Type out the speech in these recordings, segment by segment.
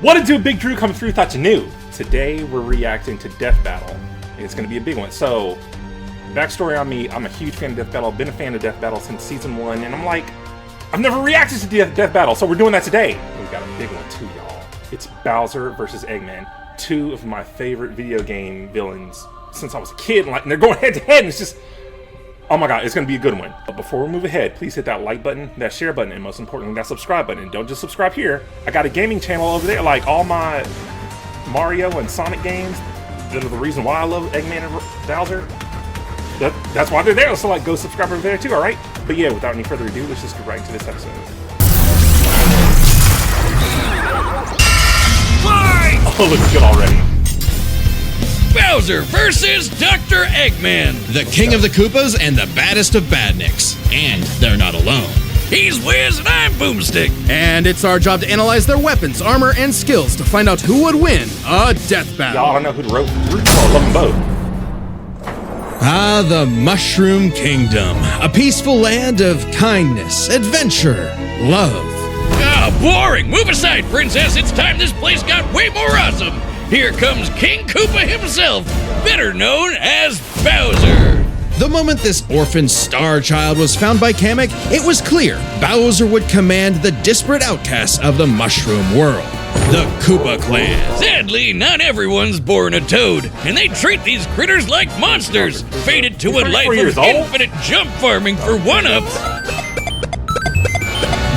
What to do, Big Drew coming through, thought you knew. Today we're reacting to Death Battle, and it's going to be a big one. So, backstory on me, I'm a huge fan of Death Battle, been a fan of Death Battle since Season 1, and I'm like, I've never reacted to Death Battle, so we're doing that today. And we've got a big one too, y'all. It's Bowser versus Eggman, two of my favorite video game villains since I was a kid, and they're going head to head, and it's just, oh my god, it's going to be a good one. But before we move ahead, please hit that like button, that share button, and most importantly, that subscribe button. And don't just subscribe here. I got a gaming channel over there, like all my Mario and Sonic games that are the reason why I love Eggman and Bowser. That's why they're there, so go subscribe over there too, alright? But yeah, without any further ado, let's just get right into this episode. Fight! Oh, looks good already. Bowser versus Dr. Eggman, the king of the Koopas and the baddest of badniks. And they're not alone. He's Wiz and I'm Boomstick. And it's our job to analyze their weapons, armor, and skills to find out who would win a death battle. Y'all don't know who to root for. I love them both. Ah, the Mushroom Kingdom. A peaceful land of kindness, adventure, love. Ah, boring! Move aside, princess. It's time this place got way more awesome. Here comes King Koopa himself, better known as Bowser. The moment this orphan star child was found by Kamek, it was clear Bowser would command the disparate outcasts of the Mushroom world, the Koopa Clan. Sadly, not everyone's born a toad, and they treat these critters like monsters, fated to a life of infinite jump farming for one-ups.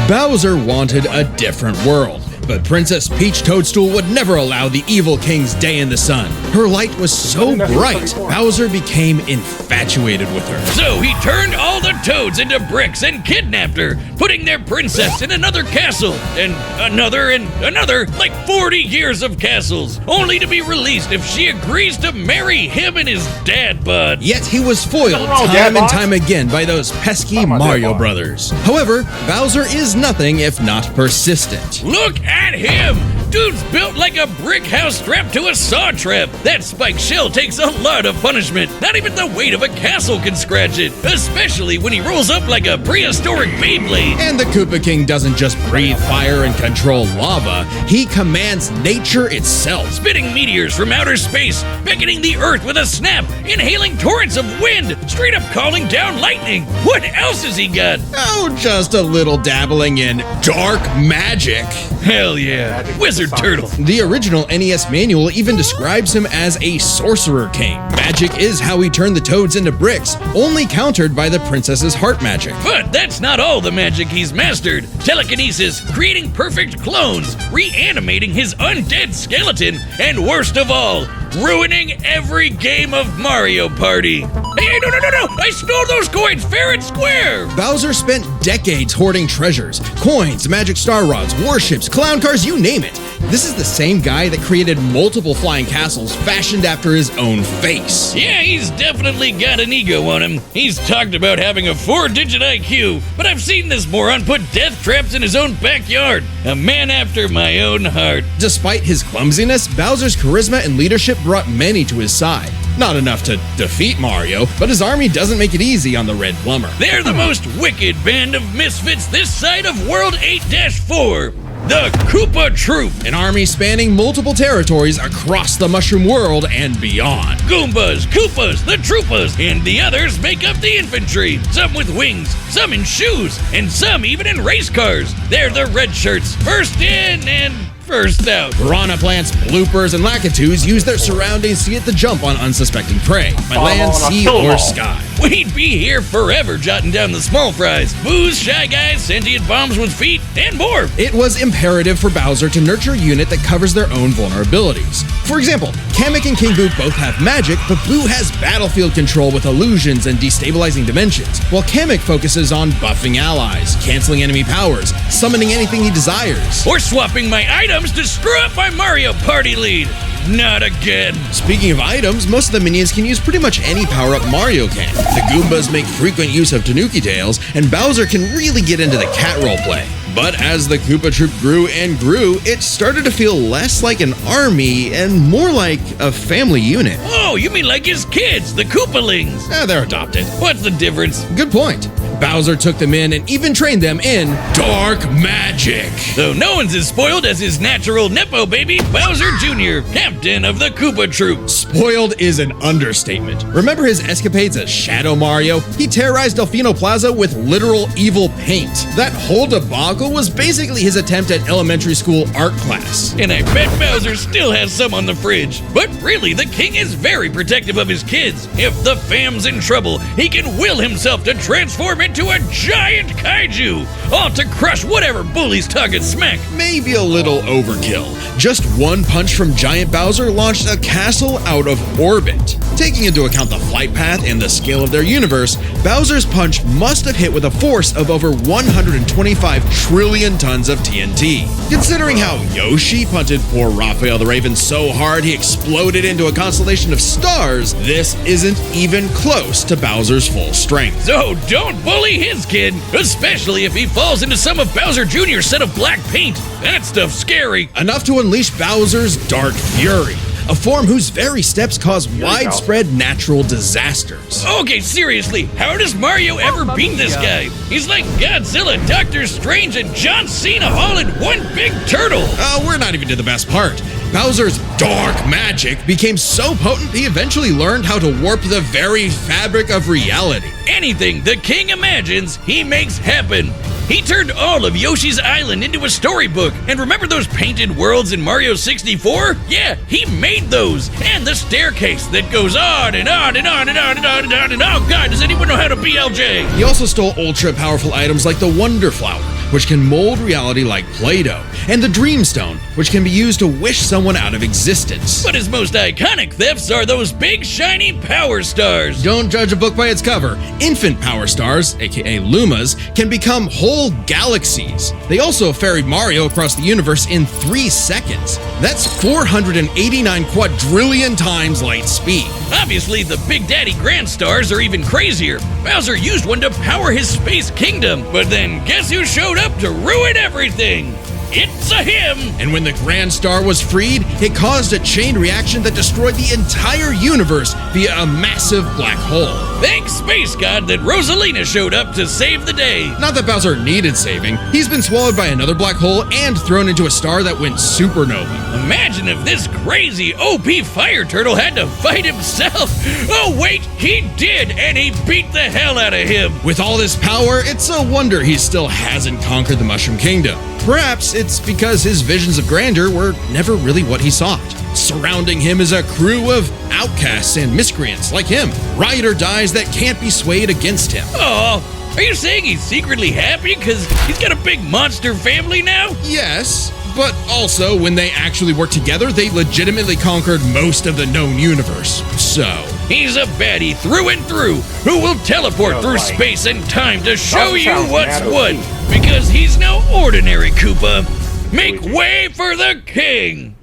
Bowser wanted a different world. But Princess Peach Toadstool would never allow the evil king's day in the sun. Her light was so bright, Bowser became infatuated with her. So he turned all the toads into bricks and kidnapped her, putting their princess in another castle, and another, like 40 years of castles, only to be released if she agrees to marry him and his dad bod. Yet he was foiled time and time again by those pesky Mario brothers. However, Bowser is nothing if not persistent. Look at him! Dude's built like a brick house strapped to a saw trap. That spiked shell takes a lot of punishment. Not even the weight of a castle can scratch it, especially when he rolls up like a prehistoric Beyblade. And the Koopa King doesn't just breathe fire and control lava, he commands nature itself. Spitting meteors from outer space, beckoning the earth with a snap, inhaling torrents of wind, straight up calling down lightning. What else has he got? Oh, just a little dabbling in dark magic. Hell yeah. Wizard Turtle. The original NES manual even describes him as a sorcerer king. Magic is how he turned the toads into bricks, only countered by the princess's heart magic. But that's not all the magic he's mastered. Telekinesis, creating perfect clones, reanimating his undead skeleton, and worst of all, ruining every game of Mario Party. Hey, no! I stole those coins fair and square! Bowser spent decades hoarding treasures, coins, magic star rods, warships, clown cars, you name it. This is the same guy that created multiple flying castles fashioned after his own face. Yeah, he's definitely got an ego on him. He's talked about having a 4-digit IQ, but I've seen this moron put death traps in his own backyard. A man after my own heart. Despite his clumsiness, Bowser's charisma and leadership brought many to his side. Not enough to defeat Mario, but his army doesn't make it easy on the Red Plumber. They're the most wicked band of misfits this side of World 8-4. The Koopa Troop, an army spanning multiple territories across the Mushroom world and beyond. Goombas, Koopas, the Troopas, and the others make up the infantry. Some with wings, some in shoes, and some even in race cars. They're the red shirts, first in and first out. Piranha plants, bloopers, and lakitus use their surroundings to get the jump on unsuspecting prey, by land, sea, or sky. We'd be here forever jotting down the small fries. Booze, Shy Guys, sentient bombs with feet, and more. It was imperative for Bowser to nurture a unit that covers their own vulnerabilities. For example, Kamek and King Boo both have magic, but Boo has battlefield control with illusions and destabilizing dimensions, while Kamek focuses on buffing allies, canceling enemy powers, summoning anything he desires, or swapping my items to screw up my Mario Party lead. Not again. Speaking of items, most of the minions can use pretty much any power-up Mario can. The Goombas make frequent use of Tanuki tails, and Bowser can really get into the cat roleplay. But as the Koopa Troop grew and grew, it started to feel less like an army and more like a family unit. Oh, you mean like his kids, the Koopalings? They're adopted. What's the difference? Good point. Bowser took them in and even trained them in dark magic. Though no one's as spoiled as his natural Nepo baby, Bowser Jr., captain of the Koopa Troop. Spoiled is an understatement. Remember his escapades as Shadow Mario? He terrorized Delfino Plaza with literal evil paint. That whole debacle was basically his attempt at elementary school art class. And I bet Bowser still has some on the fridge. But really, the king is very protective of his kids. If the fam's in trouble, he can will himself to transform into a giant kaiju, all to crush whatever bully's target smack. Maybe a little overkill. Just one punch from Giant Bowser launched a castle out of orbit. Taking into account the flight path and the scale of their universe, Bowser's punch must have hit with a force of over 125 trillion tons of TNT. Considering how Yoshi punted poor Raphael the Raven so hard he exploded into a constellation of stars, this isn't even close to Bowser's full strength. So don't bully his kid, especially if he falls into some of Bowser Jr.'s set of black paint. That stuff's scary. Enough to unleash Bowser's Dark Fury, a form whose very steps cause widespread natural disasters. Okay, seriously, how does Mario ever beat this guy? He's like Godzilla, Doctor Strange, and John Cena all in one big turtle. We're not even to the best part. Bowser's dark magic became so potent he eventually learned how to warp the very fabric of reality. Anything the king imagines, he makes happen. He turned all of Yoshi's Island into a storybook. And remember those painted worlds in Mario 64? Yeah, he made those. And the staircase that goes on and on and on and on and on and on and on. Oh God, does anyone know how to BLJ? He also stole ultra-powerful items like the Wonder Flower, which can mold reality like Play-Doh, and the Dream Stone, which can be used to wish someone out of existence. But his most iconic thefts are those big shiny power stars. Don't judge a book by its cover. Infant power stars, aka Lumas, can become whole galaxies. They also ferried Mario across the universe in 3 seconds. That's 489 quadrillion times light speed. Obviously, the Big Daddy Grand Stars are even crazier. Bowser used one to power his space kingdom, but then guess who showed up to ruin everything? It's a him! And when the Grand Star was freed, it caused a chain reaction that destroyed the entire universe via a massive black hole. Thanks, Space God, that Rosalina showed up to save the day. Not that Bowser needed saving. He's been swallowed by another black hole and thrown into a star that went supernova. Imagine if this crazy OP fire turtle had to fight himself. Oh wait, he did, and he beat the hell out of him. With all this power, it's a wonder he still hasn't conquered the Mushroom Kingdom. Perhaps it's because his visions of grandeur were never really what he sought. Surrounding him is a crew of outcasts and miscreants like him, ride or dies that can't be swayed against him. Oh, are you saying he's secretly happy because he's got a big monster family now? Yes, but also when they actually worked together, they legitimately conquered most of the known universe. So he's a baddie through and through who will teleport through space and time to show you what's what. Because he's no ordinary Koopa. Make way for the king!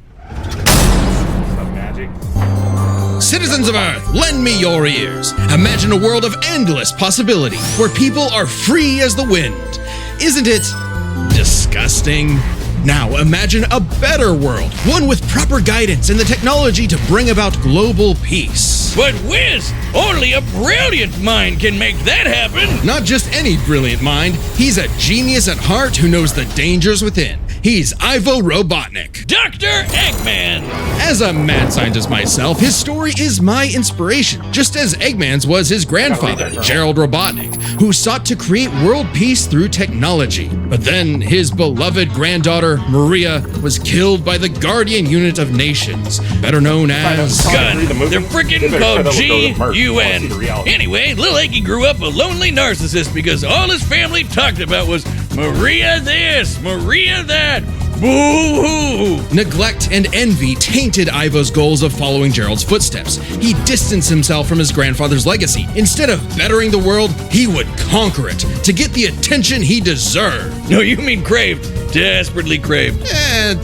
Citizens of Earth, lend me your ears. Imagine a world of endless possibility where people are free as the wind. Isn't it disgusting? Now imagine a better world, one with proper guidance and the technology to bring about global peace. But whiz, only a brilliant mind can make that happen. Not just any brilliant mind, he's a genius at heart who knows the dangers within. He's Ivo Robotnik. Dr. Eggman! As a mad scientist myself, his story is my inspiration, just as Eggman's was his grandfather, Gerald Robotnik, who sought to create world peace through technology. But then his beloved granddaughter, Maria, was killed by the Guardian Unit of Nations, better known as... Gun! They're freaking called G-U-N. Anyway, Lil Eggy grew up a lonely narcissist because all his family talked about was Maria this, Maria that. Boo-hoo! Neglect and envy tainted Ivo's goals of following Gerald's footsteps. He distanced himself from his grandfather's legacy. Instead of bettering the world, he would conquer it to get the attention he deserved. No, you mean craved. Desperately craved.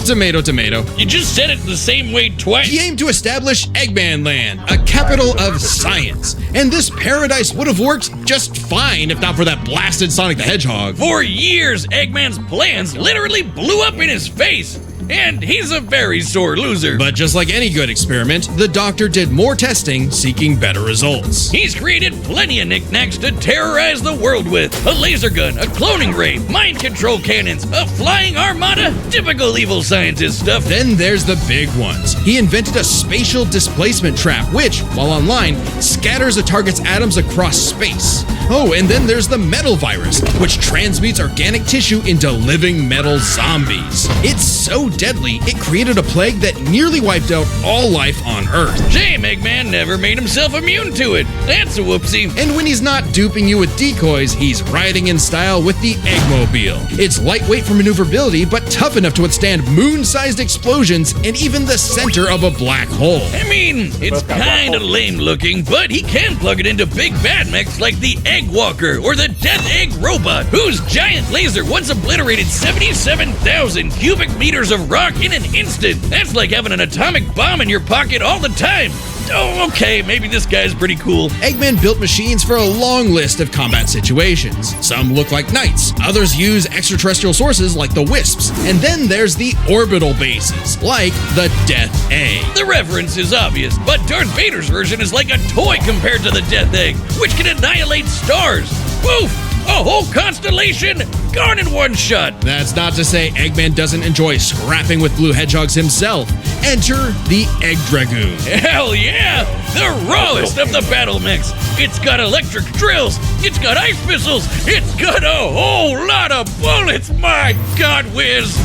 Tomato, tomato. You just said it the same way twice. He aimed to establish Eggman Land, a capital of science. And this paradise would have worked just fine if not for that blasted Sonic the Hedgehog. For years, Eggman's plans literally blew up in his face. and he's a very sore loser. But just like any good experiment, the doctor did more testing, seeking better results. He's created plenty of knickknacks to terrorize the world with. A laser gun, a cloning ray, mind control cannons, a flying armada, typical evil scientist stuff. Then there's the big ones. He invented a spatial displacement trap, which, while online, scatters a target's atoms across space. Oh, and then there's the metal virus, which transmutes organic tissue into living metal zombies. It's so deadly, it created a plague that nearly wiped out all life on Earth. Shame Eggman never made himself immune to it. That's a whoopsie. And when he's not duping you with decoys, he's riding in style with the Eggmobile. It's lightweight for maneuverability, but tough enough to withstand moon-sized explosions and even the center of a black hole. I mean, it's kinda lame looking, but he can plug it into big bad mechs like the Egg Walker or the Death Egg Robot, whose giant laser once obliterated 77,000 cubic meters of rock in an instant. That's like having an atomic bomb in your pocket all the time. Oh, okay, maybe this guy's pretty cool. Eggman built machines for a long list of combat situations. Some look like knights, others use extraterrestrial sources like the Wisps, and then there's the orbital bases, like the Death Egg. The reference is obvious, but Darth Vader's version is like a toy compared to the Death Egg, which can annihilate stars. Woof! A whole constellation gone in one shot. That's not to say Eggman doesn't enjoy scrapping with blue hedgehogs himself. Enter the Egg Dragoon. Hell yeah! The rawest of the battle mechs. It's got electric drills. It's got ice missiles. It's got a whole lot of bullets. My God, Wiz.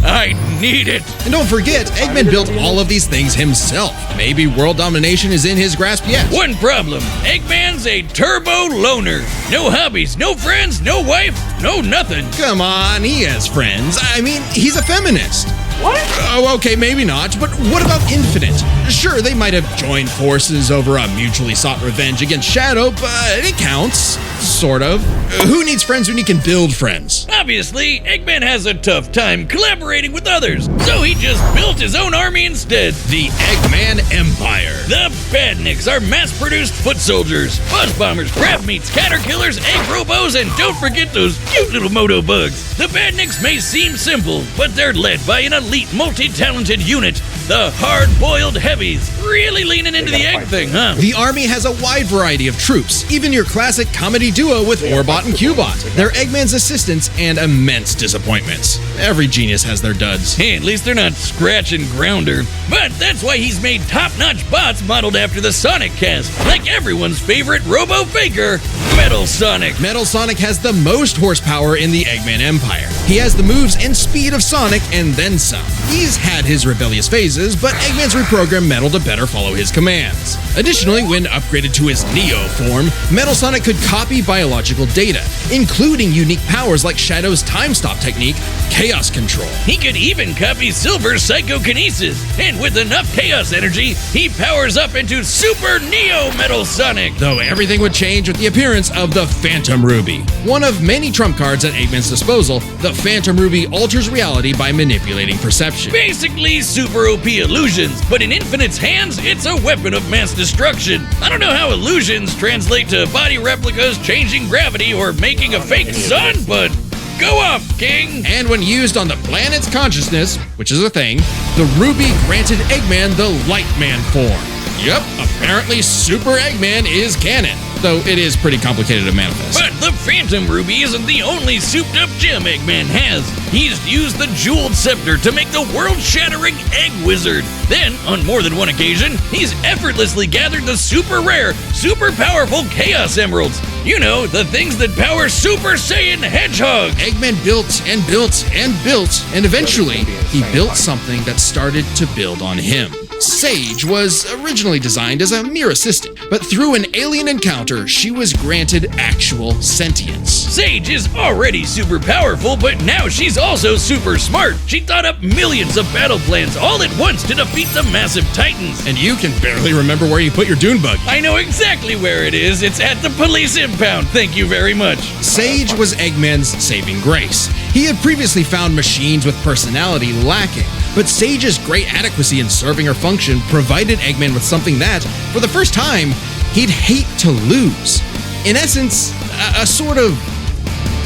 I need it. And don't forget, Eggman built all of these things himself. Maybe world domination is in his grasp yet. One problem. Eggman's a turbo loner. No hobbies, no friends, no wife, no nothing. Come on, he has friends. I mean, he's a feminist. What? Oh, okay, maybe not, but what about Infinite? Sure, they might have joined forces over a mutually sought revenge against Shadow, but it counts. Sort of. Who needs friends when you can build friends? Obviously, Eggman has a tough time collaborating with others, so he just built his own army instead. The Eggman Empire. The Badniks are mass-produced foot soldiers, buzz bombers, crab meats, caterkillers, egg robos, and don't forget those cute little moto bugs. The Badniks may seem simple, but they're led by an elite, multi-talented unit. The hard-boiled heavies. Really leaning into the egg thing, huh? The army has a wide variety of troops, even your classic comedy duo with Orbot and Cubot. They're Eggman's assistants and immense disappointments. Every genius has their duds. Hey, at least they're not Scratch and Grounder. But that's why he's made top-notch bots modeled after the Sonic cast, like everyone's favorite robo-faker, Metal Sonic. Metal Sonic has the most horsepower in the Eggman Empire. He has the moves and speed of Sonic and then some. He's had his rebellious phases, but Eggman's reprogrammed Metal to better follow his commands. Additionally, when upgraded to his Neo form, Metal Sonic could copy biological data, including unique powers like Shadow's time stop technique, Chaos Control. He could even copy Silver's psychokinesis, and with enough chaos energy, he powers up into Super Neo Metal Sonic. Though everything would change with the appearance of the Phantom Ruby. One of many trump cards at Eggman's disposal, the Phantom Ruby alters reality by manipulating perception. Basically super OP illusions, but in Infinite's hands, it's a weapon of mass destruction. I don't know how illusions translate to body replicas, changing gravity, or making a fake sun, but go off, King! And when used on the planet's consciousness, which is a thing, the Ruby granted Eggman the Lightman form. Yep, apparently Super Eggman is canon, though it is pretty complicated to manifest. But the Phantom Ruby isn't the only souped-up gem Eggman has. He's used the Jeweled Scepter to make the world-shattering Egg Wizard. Then, on more than one occasion, he's effortlessly gathered the super rare, super powerful Chaos Emeralds. You know, the things that power Super Saiyan Hedgehog. Eggman built and built and built, and eventually, he built something that started to build on him. Sage was originally designed as a mere assistant, but through an alien encounter, she was granted actual sentience. Sage is already super powerful, but now she's also super smart. She thought up millions of battle plans all at once to defeat the massive titans. And you can barely remember where you put your dune buggy. I know exactly where it is. It's at the police impound. Thank you very much. Sage was Eggman's saving grace. He had previously found machines with personality lacking, but Sage's great adequacy in serving her function provided Eggman with something that, for the first time, he'd hate to lose. In essence, a sort of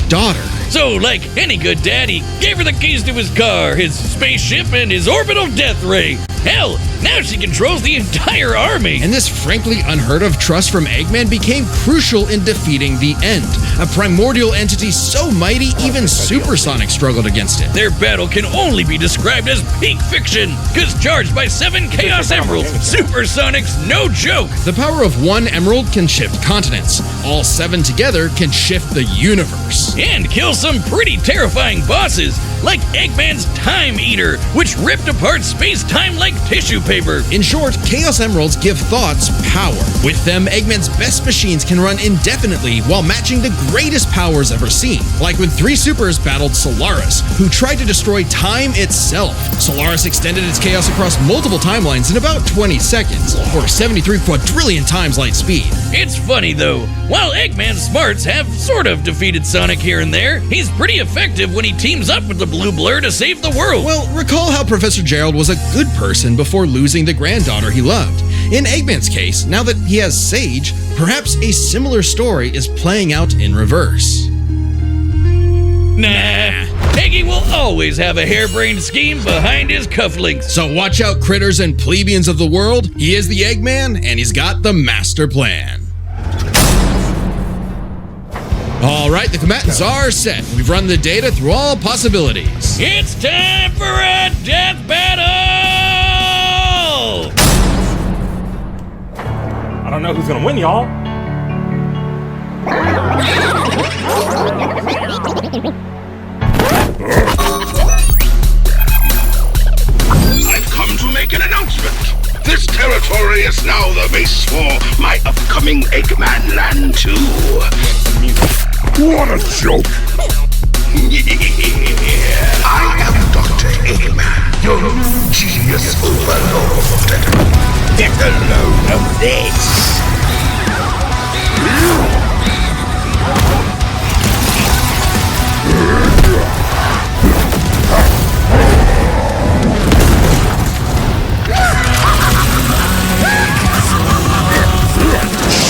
daughter. So, like any good dad, he gave her the keys to his car, his spaceship, and his orbital death ray. Hell, now she controls the entire army. And this frankly unheard of trust from Eggman became crucial in defeating the End, a primordial entity so mighty even Supersonic struggled against it. Their battle can only be described as peak fiction, because charged by 7 Chaos Emeralds, Supersonic's no joke. The power of one emerald can shift continents. All 7 together can shift the universe. And kill some pretty terrifying bosses, like Eggman's Time Eater, which ripped apart space-time like tissue paper. In short, Chaos Emeralds give thoughts power. With them, Eggman's best machines can run indefinitely while matching the greatest powers ever seen. Like when 3 supers battled Solaris, who tried to destroy time itself. Solaris extended its chaos across multiple timelines in about 20 seconds, or 73 quadrillion times light speed. It's funny though, while Eggman's smarts have sort of defeated Sonic here and there, he's pretty effective when he teams up with the Blue Blur to save the world. Well, recall how Professor Gerald was a good person before losing the granddaughter he loved. In Eggman's case, now that he has Sage, perhaps a similar story is playing out in reverse. Nah, Eggy will always have a harebrained scheme behind his cufflinks. So watch out, critters and plebeians of the world. He is the Eggman, and he's got the master plan. All right, the combatants are set. We've run the data through all possibilities. It's time for a death battle! I don't know who's gonna win, y'all. I've come to make an announcement. This territory is now the base for my upcoming Eggman Land 2. What a joke! I am Dr. Eggman, your new genius overlord. Get a load of this!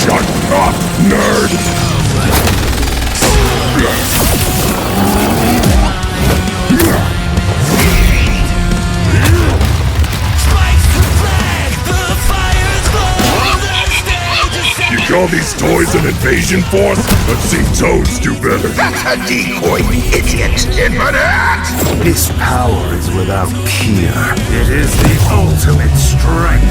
Shut up, nerd! You call these toys an invasion force? Let's see Toads do better. That's a decoy, idiot! Infinite! This power is without peer. It is the ultimate strength.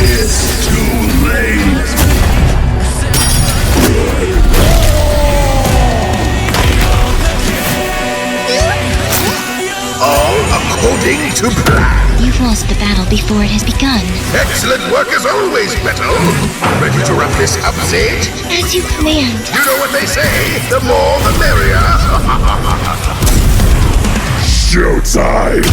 It's too late. All according to plan. You've lost the battle before it has begun. Excellent work as always, Metal. Ready to wrap this up, Sage? As you command. You know what they say, the more the merrier. Showtime.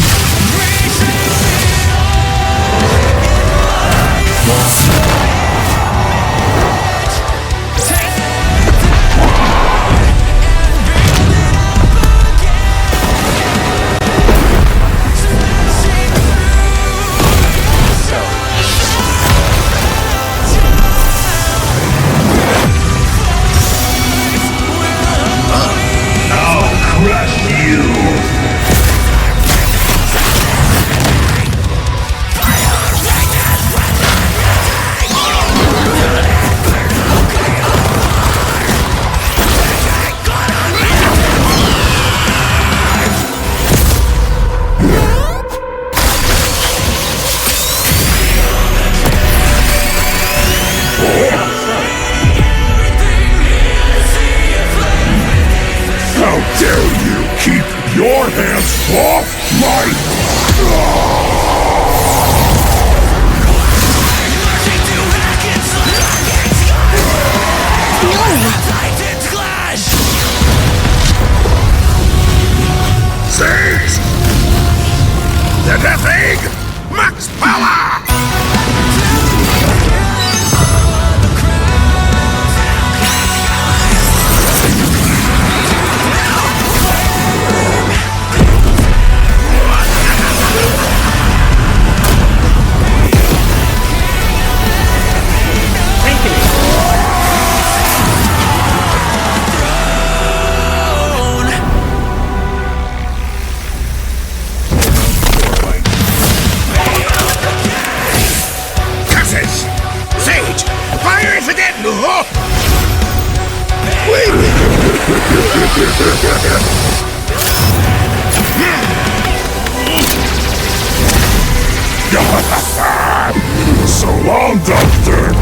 So long, Doctor!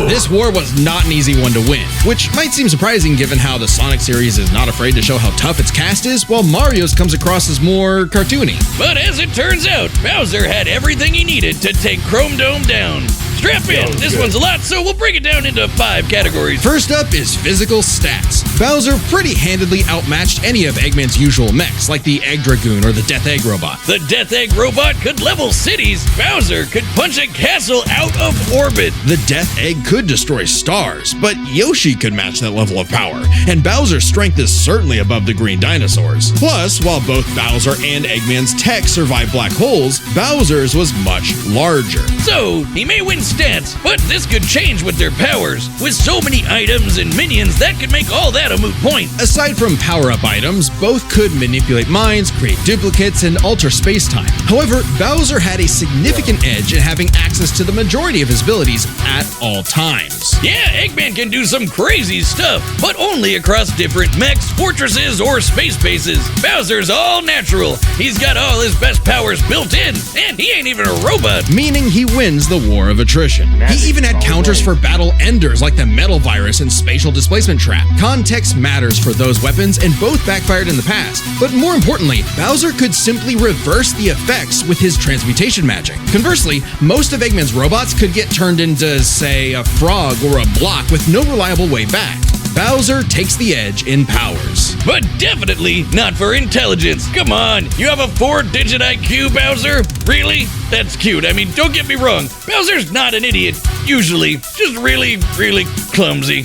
This war was not an easy one to win, which might seem surprising given how the Sonic series is not afraid to show how tough its cast is, while Mario's comes across as more cartoony. But as it turns out, Bowser had everything he needed to take Chrome Dome down. Strap in, this one's a lot, so we'll break it down into 5 categories. First up is physical stats. Bowser pretty handedly outmatched any of Eggman's usual mechs, like the Egg Dragoon or the Death Egg Robot. The Death Egg Robot could level cities. Bowser could punch a castle out of orbit. The Death Egg could destroy stars, but Yoshi could match that level of power, and Bowser's strength is certainly above the green dinosaurs. Plus, while both Bowser and Eggman's tech survived black holes, Bowser's was much larger. So, he may win stats, but this could change with their powers. With so many items and minions, that could make all that a moot point. Aside from power-up items, both could manipulate minds, create duplicates, and alter space-time. However, Bowser had a significant edge in having access to the majority of his abilities at all times. Yeah, Eggman can do some crazy stuff, but only across different mechs, fortresses, or space bases. Bowser's all natural. He's got all his best powers built in, and he ain't even a robot. Meaning he wins the war of attrition. He even had counters for battle enders like the Metal Virus and Spatial Displacement Trap. Context matters for those weapons, and both backfired in the past. But more importantly, Bowser could simply reverse the effects with his transmutation magic. Conversely, most of Eggman's robots could get turned into, say, a frog or a block with no reliable way back. Bowser takes the edge in powers. But definitely not for intelligence. Come on, you have a 4-digit IQ, Bowser? Really? That's cute. I mean, don't get me wrong. Bowser's not an idiot, usually. Just really, really clumsy.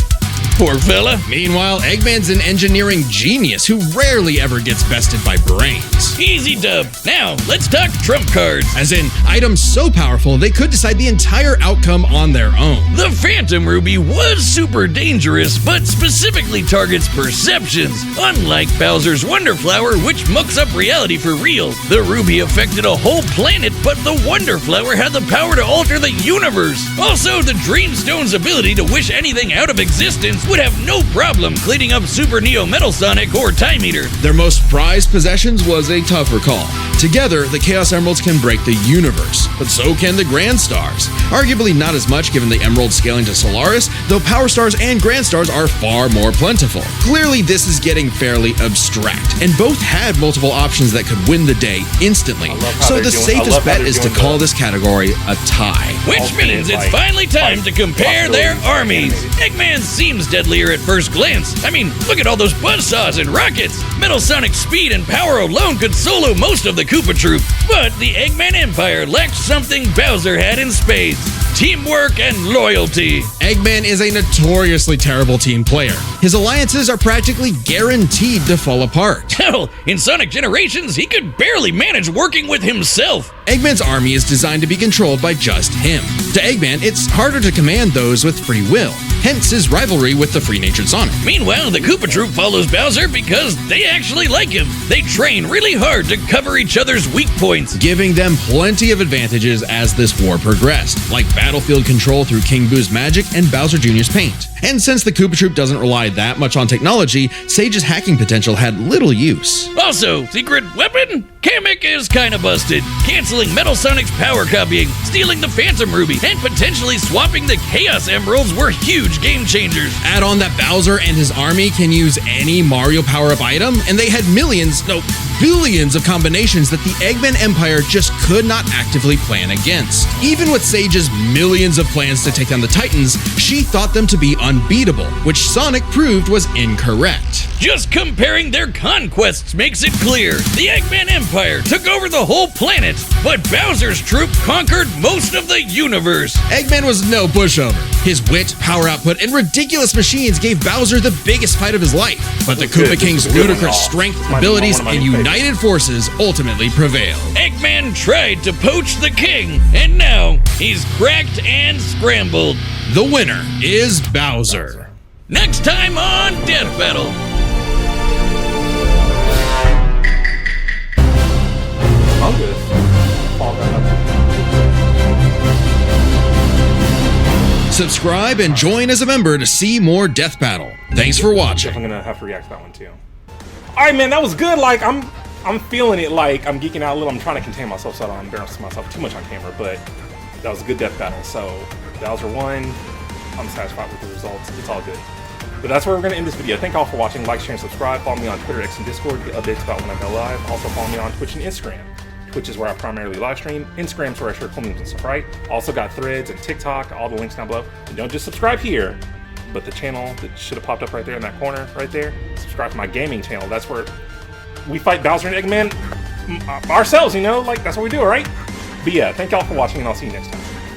Poor fella. Meanwhile, Eggman's an engineering genius who rarely ever gets bested by brains. Easy dub. Now, let's talk trump cards. As in, items so powerful they could decide the entire outcome on their own. The Phantom Ruby was super dangerous, but specifically targets perceptions. Unlike Bowser's Wonder Flower, which mucks up reality for real. The Ruby affected a whole planet, but the Wonder Flower had the power to alter the universe. Also, the Dreamstone's ability to wish anything out of existence would have no problem cleaning up Super Neo Metal Sonic or Time Eater. Their most prized possessions was a tougher call. Together, the Chaos Emeralds can break the universe, but so can the Grand Stars. Arguably not as much given the Emerald scaling to Solaris, though Power Stars and Grand Stars are far more plentiful. Clearly, this is getting fairly abstract, and both had multiple options that could win the day instantly. So the safest bet is to call this category a tie. Which means it's finally time to compare their armies. Eggman seems deadlier at first glance. I mean, look at all those buzzsaws and rockets. Metal Sonic's speed and power alone could solo most of the Koopa Troop. But the Eggman Empire lacked something Bowser had in spades: teamwork and loyalty. Eggman is a notoriously terrible team player. His alliances are practically guaranteed to fall apart. Hell, in Sonic Generations, he could barely manage working with himself. Eggman's army is designed to be controlled by just him. To Eggman, it's harder to command those with free will, hence his rivalry with the free-natured Sonic. Meanwhile, the Koopa Troop follows Bowser because they actually like him. They train really hard to cover each other's weak points, giving them plenty of advantages as this war progressed, like battlefield control through King Boo's magic and Bowser Jr.'s paint. And since the Koopa Troop doesn't rely that much on technology, Sage's hacking potential had little use. Also, secret weapon? Kamek is kinda busted, canceling Metal Sonic's power copying, stealing the Phantom Ruby, and potentially swapping the Chaos Emeralds were huge game changers. Add on that Bowser and his army can use any Mario power-up item, and they had millions, no, billions of combinations that the Eggman Empire just could not actively plan against. Even with Sage's millions of plans to take down the Titans, she thought them to be unbeatable, which Sonic proved was incorrect. Just comparing their conquests makes it clear. The Eggman Empire took over the whole planet, but Bowser's troop conquered most of the universe. Eggman was no pushover. His wit, power output, and ridiculous machines gave Bowser the biggest fight of his life. But the Koopa King's ludicrous strength, abilities, and united forces ultimately prevailed. Eggman tried to poach the king, and now he's cracked and scrambled. The winner is Bowser. Next time on Death Battle. Subscribe and join as a member to see more Death Battle. Thanks for watching. I'm gonna have to react to that one too. Alright man, that was good. Like I'm feeling it. Like I'm geeking out a little. I'm trying to contain myself so I don't embarrass myself too much on camera, but that was a good death battle. So Bowser won. I'm satisfied with the results. It's all good. But that's where we're going to end this video. Thank you all for watching. Like, share, and subscribe. Follow me on Twitter, X, and Discord. Get updates about when I go live. Also follow me on Twitch and Instagram. Twitch is where I primarily live stream. Instagram's where I share cool memes and stuff, right? Also got Threads and TikTok. All the links down below. And don't just subscribe here, but the channel that should have popped up right there in that corner, right there. Subscribe to my gaming channel. That's where we fight Bowser and Eggman ourselves, you know? Like, that's what we do, all right? But yeah, thank y'all for watching, and I'll see you next time.